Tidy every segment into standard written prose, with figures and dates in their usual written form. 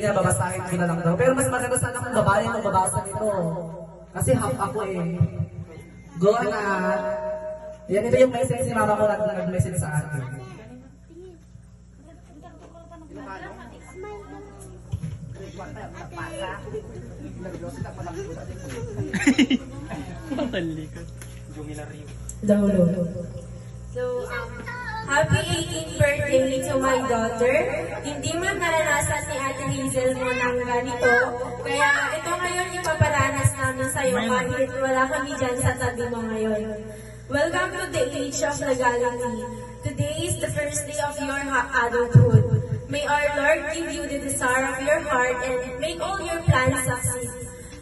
kaya babasahin ko na lang daw. Pero mas maganda sana kung babae yung magbabasa nito. Kasi half ako eh. Go na. Yan, ito yung message ni mama ko na nag-message sa akin. So, happy 18th birthday to my daughter. Hindi man naranasan ni Ate Hazel mo ng ganito, kaya ito ngayon ipaparanas namin sa'yo kahit wala kami dyan sa tabi mo ngayon. Welcome to the age of legality. Today is the first day of your adulthood. May our Lord give you the desire of your heart and make all your plans succeed.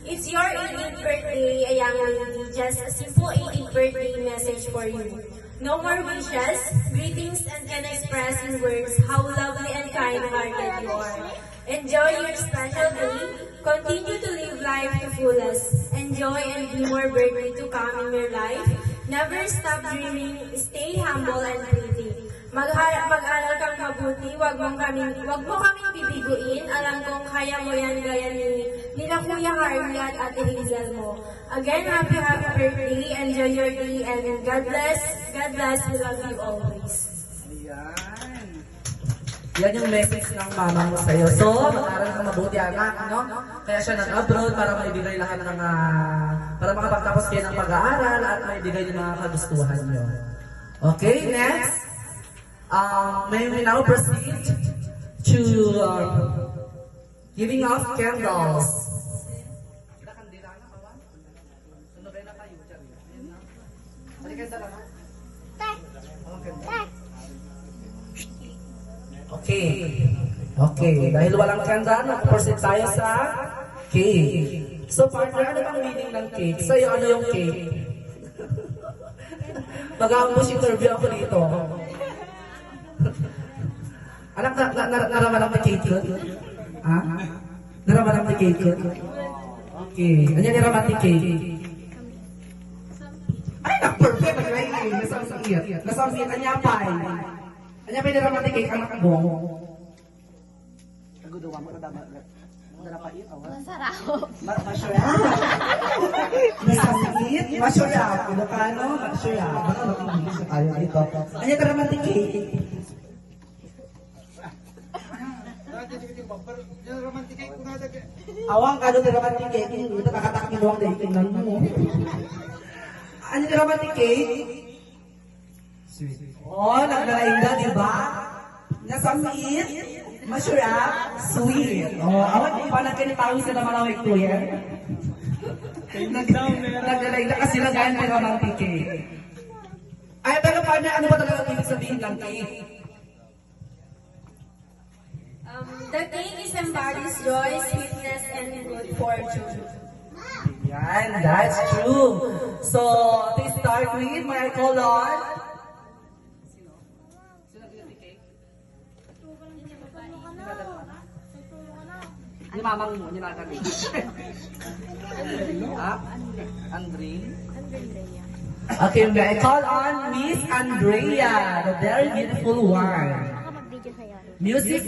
It's your 18th birthday, a young lady. Just a simple 18th birthday message for you. No more wishes, greetings, and can express in words how lovely and kind-hearted you are. Enjoy your special day. Continue to live life to fullest. Enjoy and be more birthday to come in your life. Never stop dreaming. Stay humble and pretty. Mag-aral kang mabuti, wag mo kaming bibiguin. Alam kong kaya mo yan gaya nila Kuya Harley at Ate Hazel mo. Again, happy birthday, enjoy your day, and God bless, we love you always. Ayan. Yan yung message ng mama mo sa'yo. So, mag-aral ka mabuti anak, no? Kaya siya nag-abroad para maibigay lahat ng para makapagtapos kayo ng pag-aaral at maibigay yung mga kagustuhan nyo. Okay, next. May we now proceed to giving off candles. Okay. Dahil walang candle, mag-proceed tayo sa cake. So partner, ano bang meaning ng cake? Sa'yo, ano yung cake? Mag-ambush interview ako dito. Anak, naraman ang cake ko? Ha? Naraman ang cake ko? Okay. Ano yung naraman ang cake? Ay, perfect. Nag-rain. Nasamsiyat. Anyapay. Anyapay naraman ang cake, anak mo. Nagudawa mo na dapat. Narapait, awa? Masarap. Masyurap. Nasamsiyat. Masyurap. Ilocano, masyurap. Baka mag-English na tayo dito. Ano yung naraman ang cake? Awang kado di romantic cake, ito kakatakin doang dahil tingnan mo. Ano di romantic cake? Sweet. Oh, naglalainda, di ba? Nasamit, masyurap, sweet. Oh, awan di pa nagkanitawin sa namalawig ko yan. Naglalainda kasi lagayan ng romantic cake. Ay, pero paano, ano ba talaga ibig sabihin ng cake? The cake is embodies joy, sweetness, and good fortune. Yan, that's true. So, to start with, may I call on? Ni mamang mo, nilagay. Ha? Andrine? Okay, may I call on Miss Andrea, the very beautiful one. Music.